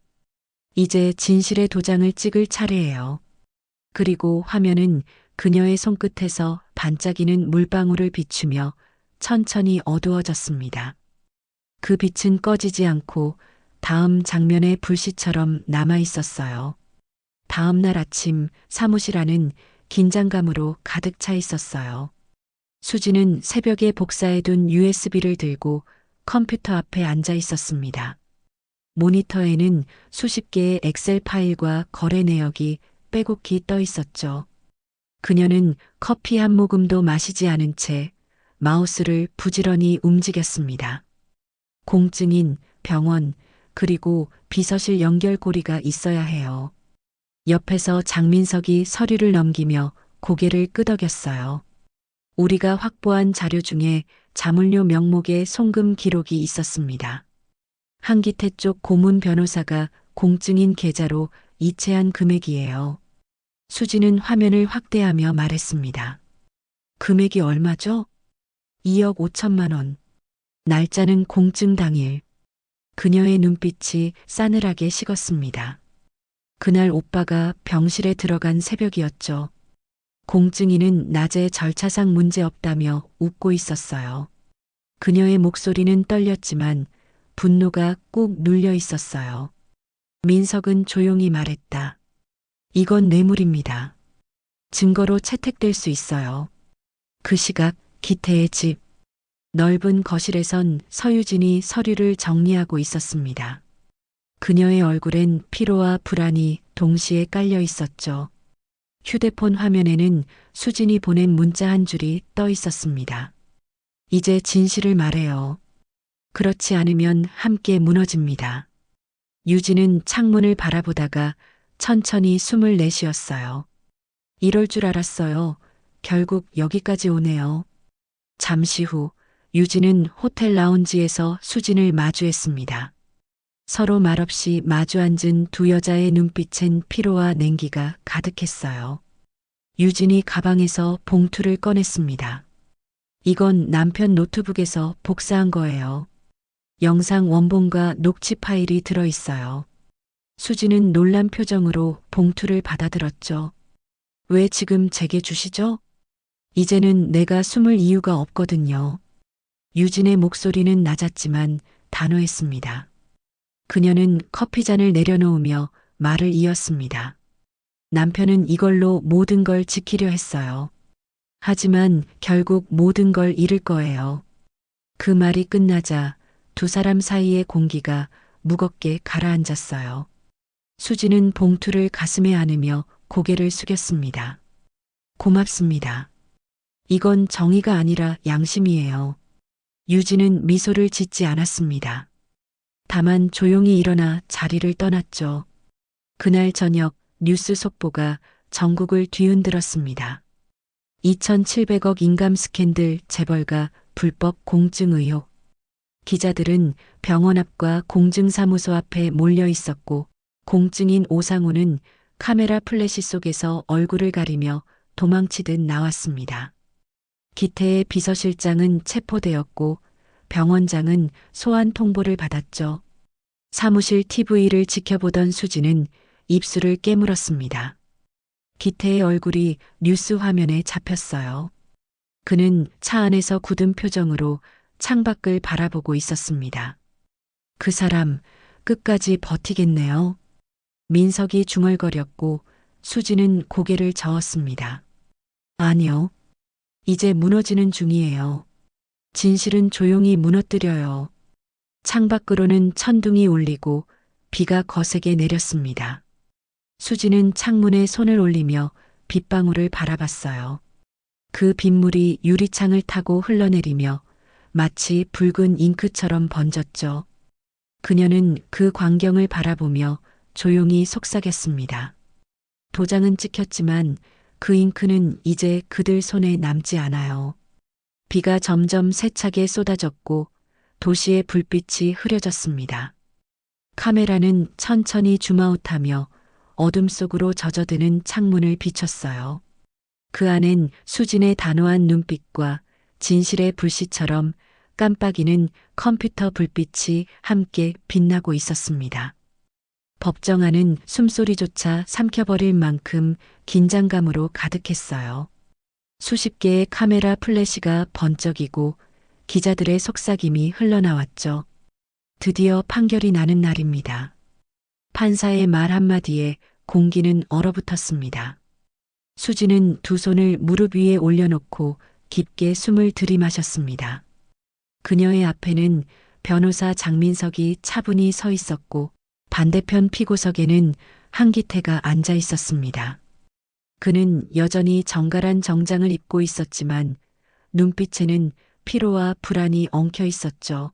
이제 진실의 도장을 찍을 차례예요. 그리고 화면은 그녀의 손끝에서 반짝이는 물방울을 비추며 천천히 어두워졌습니다. 그 빛은 꺼지지 않고 다음 장면의 불씨처럼 남아 있었어요. 다음 날 아침 사무실 안은 긴장감으로 가득 차 있었어요. 수지는 새벽에 복사해둔 USB를 들고 컴퓨터 앞에 앉아 있었습니다. 모니터에는 수십 개의 엑셀 파일과 거래 내역이 빼곡히 떠 있었죠. 그녀는 커피 한 모금도 마시지 않은 채 마우스를 부지런히 움직였습니다. 공증인, 병원, 그리고 비서실 연결고리가 있어야 해요. 옆에서 장민석이 서류를 넘기며 고개를 끄덕였어요. 우리가 확보한 자료 중에 자문료 명목에 송금 기록이 있었습니다. 한기태 쪽 고문 변호사가 공증인 계좌로 이체한 금액이에요. 수지는 화면을 확대하며 말했습니다. 금액이 얼마죠? 2억 5천만 원. 날짜는 공증 당일. 그녀의 눈빛이 싸늘하게 식었습니다. 그날 오빠가 병실에 들어간 새벽이었죠. 공증인은 낮에 절차상 문제 없다며 웃고 있었어요. 그녀의 목소리는 떨렸지만 분노가 꾹 눌려 있었어요. 민석은 조용히 말했다. 이건 뇌물입니다. 증거로 채택될 수 있어요. 그 시각 기태의 집. 넓은 거실에선 서유진이 서류를 정리하고 있었습니다. 그녀의 얼굴엔 피로와 불안이 동시에 깔려 있었죠. 휴대폰 화면에는 수진이 보낸 문자 한 줄이 떠 있었습니다. 이제 진실을 말해요. 그렇지 않으면 함께 무너집니다. 유진은 창문을 바라보다가 천천히 숨을 내쉬었어요. 이럴 줄 알았어요. 결국 여기까지 오네요. 잠시 후 유진은 호텔 라운지에서 수진을 마주했습니다. 서로 말없이 마주 앉은 두 여자의 눈빛엔 피로와 냉기가 가득했어요. 유진이 가방에서 봉투를 꺼냈습니다. 이건 남편 노트북에서 복사한 거예요. 영상 원본과 녹취 파일이 들어있어요. 수지는 놀란 표정으로 봉투를 받아들었죠. 왜 지금 제게 주시죠? 이제는 내가 숨을 이유가 없거든요. 유진의 목소리는 낮았지만 단호했습니다. 그녀는 커피잔을 내려놓으며 말을 이었습니다. 남편은 이걸로 모든 걸 지키려 했어요. 하지만 결국 모든 걸 잃을 거예요. 그 말이 끝나자 두 사람 사이의 공기가 무겁게 가라앉았어요. 수지는 봉투를 가슴에 안으며 고개를 숙였습니다. 고맙습니다. 이건 정의가 아니라 양심이에요. 유진은 미소를 짓지 않았습니다. 다만 조용히 일어나 자리를 떠났죠. 그날 저녁 뉴스 속보가 전국을 뒤흔들었습니다. 2,700억 인감 스캔들 재벌가 불법 공증 의혹. 기자들은 병원 앞과 공증사무소 앞에 몰려 있었고 공증인 오상우는 카메라 플래시 속에서 얼굴을 가리며 도망치듯 나왔습니다. 기태의 비서실장은 체포되었고 병원장은 소환 통보를 받았죠. 사무실 TV를 지켜보던 수지는 입술을 깨물었습니다. 기태의 얼굴이 뉴스 화면에 잡혔어요. 그는 차 안에서 굳은 표정으로 창밖을 바라보고 있었습니다. 그 사람 끝까지 버티겠네요. 민석이 중얼거렸고 수지는 고개를 저었습니다. 아니요. 이제 무너지는 중이에요. 진실은 조용히 무너뜨려요. 창밖으로는 천둥이 울리고 비가 거세게 내렸습니다. 수지는 창문에 손을 올리며 빗방울을 바라봤어요. 그 빗물이 유리창을 타고 흘러내리며 마치 붉은 잉크처럼 번졌죠. 그녀는 그 광경을 바라보며 조용히 속삭였습니다. 도장은 찍혔지만 그 잉크는 이제 그들 손에 남지 않아요. 비가 점점 세차게 쏟아졌고 도시의 불빛이 흐려졌습니다. 카메라는 천천히 줌아웃하며 어둠 속으로 젖어드는 창문을 비췄어요. 그 안엔 수진의 단호한 눈빛과 진실의 불씨처럼 깜빡이는 컴퓨터 불빛이 함께 빛나고 있었습니다. 법정 안은 숨소리조차 삼켜버릴 만큼 긴장감으로 가득했어요. 수십 개의 카메라 플래시가 번쩍이고 기자들의 속삭임이 흘러나왔죠. 드디어 판결이 나는 날입니다. 판사의 말 한마디에 공기는 얼어붙었습니다. 수지는 두 손을 무릎 위에 올려놓고 깊게 숨을 들이마셨습니다. 그녀의 앞에는 변호사 장민석이 차분히 서 있었고 반대편 피고석에는 한기태가 앉아 있었습니다. 그는 여전히 정갈한 정장을 입고 있었지만 눈빛에는 피로와 불안이 엉켜 있었죠.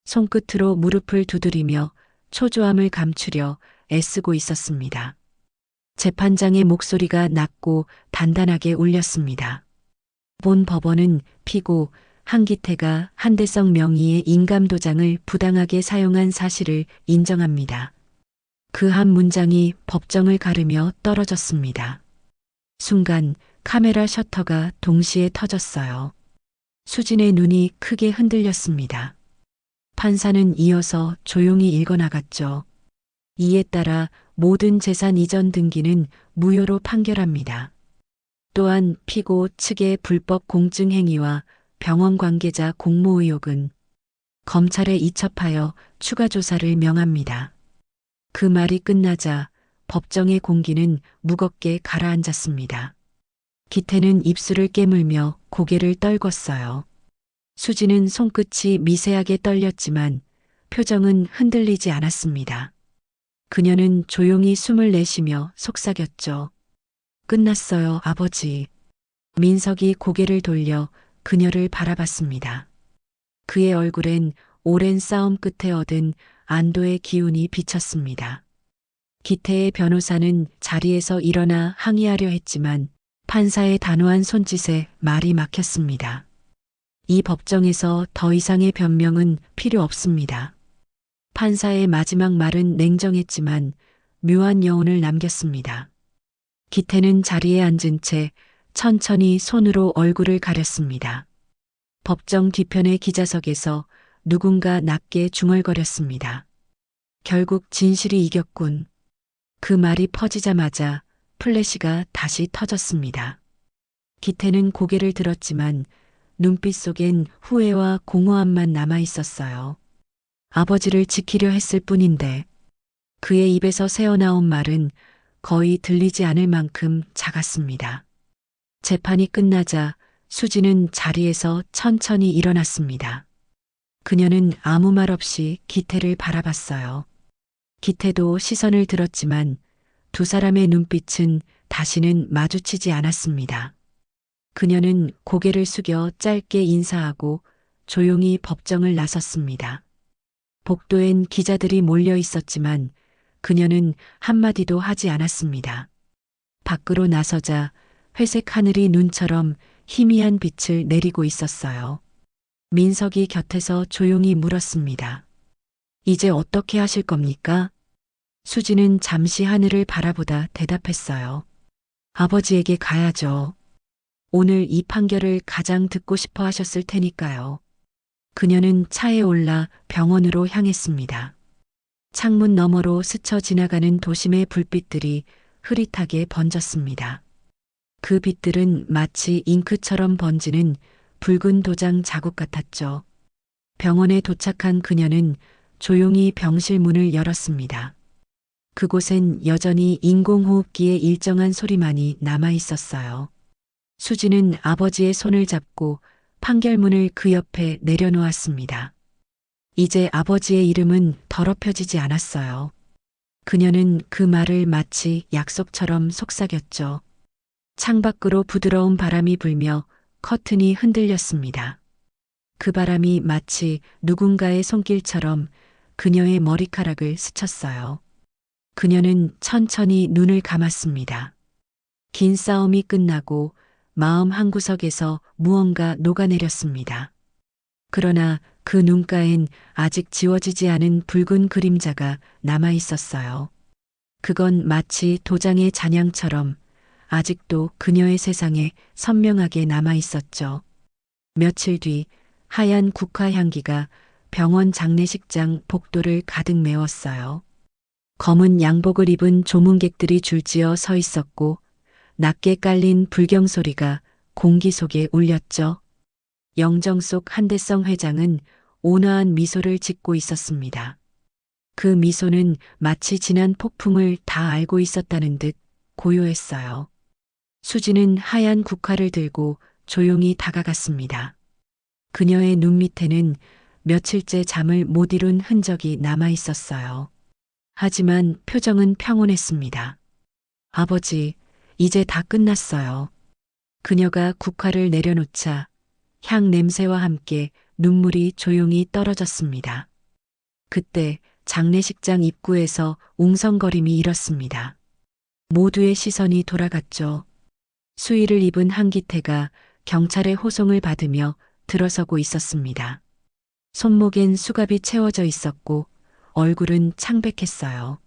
손끝으로 무릎을 두드리며 초조함을 감추려 애쓰고 있었습니다. 재판장의 목소리가 낮고 단단하게 울렸습니다. 본 법원은 피고 한기태가 한대성 명의의 인감도장을 부당하게 사용한 사실을 인정합니다. 그 한 문장이 법정을 가르며 떨어졌습니다. 순간 카메라 셔터가 동시에 터졌어요. 수진의 눈이 크게 흔들렸습니다. 판사는 이어서 조용히 읽어나갔죠. 이에 따라 모든 재산 이전 등기는 무효로 판결합니다. 또한 피고 측의 불법 공증 행위와 병원 관계자 공모 의혹은 검찰에 이첩하여 추가 조사를 명합니다. 그 말이 끝나자 법정의 공기는 무겁게 가라앉았습니다. 기태는 입술을 깨물며 고개를 떨궜어요. 수지는 손끝이 미세하게 떨렸지만 표정은 흔들리지 않았습니다. 그녀는 조용히 숨을 내쉬며 속삭였죠. 끝났어요, 아버지. 민석이 고개를 돌려 그녀를 바라봤습니다. 그의 얼굴엔 오랜 싸움 끝에 얻은 안도의 기운이 비쳤습니다. 기태의 변호사는 자리에서 일어나 항의하려 했지만 판사의 단호한 손짓에 말이 막혔습니다. 이 법정에서 더 이상의 변명은 필요 없습니다. 판사의 마지막 말은 냉정했지만 묘한 여운을 남겼습니다. 기태는 자리에 앉은 채 천천히 손으로 얼굴을 가렸습니다. 법정 뒤편의 기자석에서 누군가 낮게 중얼거렸습니다. 결국 진실이 이겼군. 그 말이 퍼지자마자 플래시가 다시 터졌습니다. 기태는 고개를 들었지만 눈빛 속엔 후회와 공허함만 남아 있었어요. 아버지를 지키려 했을 뿐인데 그의 입에서 새어나온 말은 거의 들리지 않을 만큼 작았습니다. 재판이 끝나자 수지는 자리에서 천천히 일어났습니다. 그녀는 아무 말 없이 기태를 바라봤어요. 기태도 시선을 들었지만 두 사람의 눈빛은 다시는 마주치지 않았습니다. 그녀는 고개를 숙여 짧게 인사하고 조용히 법정을 나섰습니다. 복도엔 기자들이 몰려 있었지만 그녀는 한마디도 하지 않았습니다. 밖으로 나서자 회색 하늘이 눈처럼 희미한 빛을 내리고 있었어요. 민석이 곁에서 조용히 물었습니다. 이제 어떻게 하실 겁니까? 수지는 잠시 하늘을 바라보다 대답했어요. 아버지에게 가야죠. 오늘 이 판결을 가장 듣고 싶어 하셨을 테니까요. 그녀는 차에 올라 병원으로 향했습니다. 창문 너머로 스쳐 지나가는 도심의 불빛들이 흐릿하게 번졌습니다. 그 빛들은 마치 잉크처럼 번지는 붉은 도장 자국 같았죠. 병원에 도착한 그녀는 조용히 병실 문을 열었습니다. 그곳엔 여전히 인공호흡기의 일정한 소리만이 남아 있었어요. 수지는 아버지의 손을 잡고 판결문을 그 옆에 내려놓았습니다. 이제 아버지의 이름은 더럽혀지지 않았어요. 그녀는 그 말을 마치 약속처럼 속삭였죠. 창밖으로 부드러운 바람이 불며 커튼이 흔들렸습니다. 그 바람이 마치 누군가의 손길처럼 그녀의 머리카락을 스쳤어요. 그녀는 천천히 눈을 감았습니다. 긴 싸움이 끝나고 마음 한구석에서 무언가 녹아내렸습니다. 그러나 그 눈가엔 아직 지워지지 않은 붉은 그림자가 남아 있었어요. 그건 마치 도장의 잔향처럼 아직도 그녀의 세상에 선명하게 남아 있었죠. 며칠 뒤 하얀 국화 향기가 병원 장례식장 복도를 가득 메웠어요. 검은 양복을 입은 조문객들이 줄지어 서 있었고 낮게 깔린 불경 소리가 공기 속에 울렸죠. 영정 속 한대성 회장은 온화한 미소를 짓고 있었습니다. 그 미소는 마치 지난 폭풍을 다 알고 있었다는 듯 고요했어요. 수지는 하얀 국화를 들고 조용히 다가갔습니다. 그녀의 눈 밑에는 며칠째 잠을 못 이룬 흔적이 남아 있었어요. 하지만 표정은 평온했습니다. 아버지, 이제 다 끝났어요. 그녀가 국화를 내려놓자 향 냄새와 함께 눈물이 조용히 떨어졌습니다. 그때 장례식장 입구에서 웅성거림이 일었습니다. 모두의 시선이 돌아갔죠. 수의를 입은 한기태가 경찰의 호송을 받으며 들어서고 있었습니다. 손목엔 수갑이 채워져 있었고 얼굴은 창백했어요.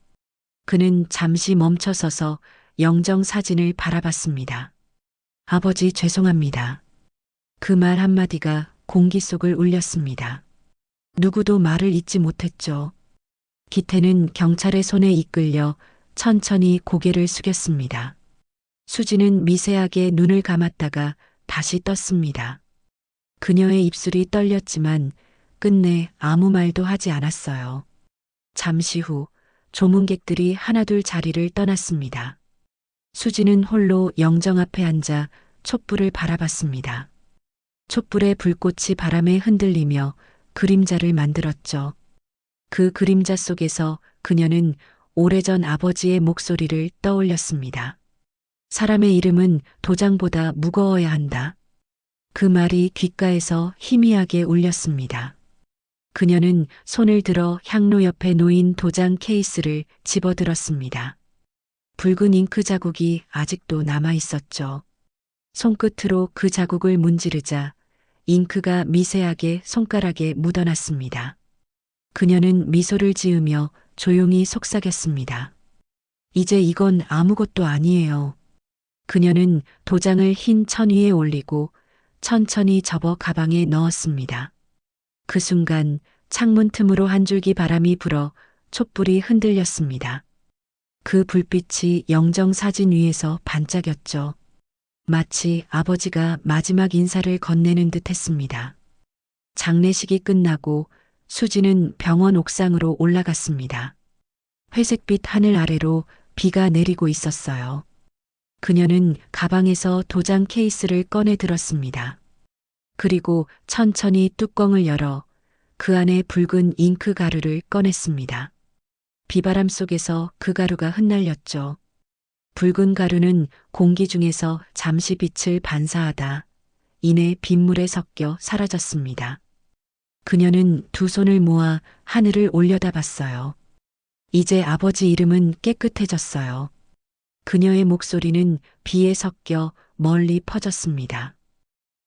그는 잠시 멈춰서서 영정 사진을 바라봤습니다. 아버지 죄송합니다. 그 말 한마디가 공기 속을 울렸습니다. 누구도 말을 잇지 못했죠. 기태는 경찰의 손에 이끌려 천천히 고개를 숙였습니다. 수지는 미세하게 눈을 감았다가 다시 떴습니다. 그녀의 입술이 떨렸지만 끝내 아무 말도 하지 않았어요. 잠시 후 조문객들이 하나둘 자리를 떠났습니다. 수지는 홀로 영정 앞에 앉아 촛불을 바라봤습니다. 촛불의 불꽃이 바람에 흔들리며 그림자를 만들었죠. 그 그림자 속에서 그녀는 오래전 아버지의 목소리를 떠올렸습니다. 사람의 이름은 도장보다 무거워야 한다. 그 말이 귓가에서 희미하게 울렸습니다. 그녀는 손을 들어 향로 옆에 놓인 도장 케이스를 집어들었습니다. 붉은 잉크 자국이 아직도 남아 있었죠. 손끝으로 그 자국을 문지르자 잉크가 미세하게 손가락에 묻어났습니다. 그녀는 미소를 지으며 조용히 속삭였습니다. 이제 이건 아무것도 아니에요. 그녀는 도장을 흰 천 위에 올리고 천천히 접어 가방에 넣었습니다. 그 순간 창문 틈으로 한 줄기 바람이 불어 촛불이 흔들렸습니다. 그 불빛이 영정 사진 위에서 반짝였죠. 마치 아버지가 마지막 인사를 건네는 듯 했습니다. 장례식이 끝나고 수지는 병원 옥상으로 올라갔습니다. 회색빛 하늘 아래로 비가 내리고 있었어요. 그녀는 가방에서 도장 케이스를 꺼내 들었습니다. 그리고 천천히 뚜껑을 열어 그 안에 붉은 잉크 가루를 꺼냈습니다. 비바람 속에서 그 가루가 흩날렸죠. 붉은 가루는 공기 중에서 잠시 빛을 반사하다 이내 빗물에 섞여 사라졌습니다. 그녀는 두 손을 모아 하늘을 올려다봤어요. 이제 아버지 이름은 깨끗해졌어요. 그녀의 목소리는 비에 섞여 멀리 퍼졌습니다.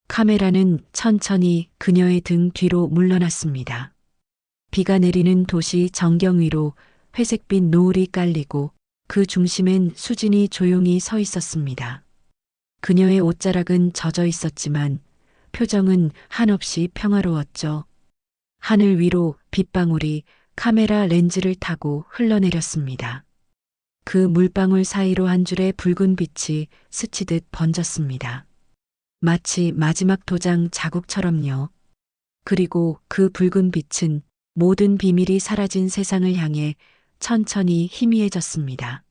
카메라는 천천히 그녀의 등 뒤로 물러났습니다. 비가 내리는 도시 전경 위로 회색빛 노을이 깔리고 그 중심엔 수진이 조용히 서 있었습니다. 그녀의 옷자락은 젖어 있었지만 표정은 한없이 평화로웠죠. 하늘 위로 빗방울이 카메라 렌즈를 타고 흘러내렸습니다. 그 물방울 사이로 한 줄의 붉은 빛이 스치듯 번졌습니다. 마치 마지막 도장 자국처럼요. 그리고 그 붉은 빛은 모든 비밀이 사라진 세상을 향해 천천히 희미해졌습니다.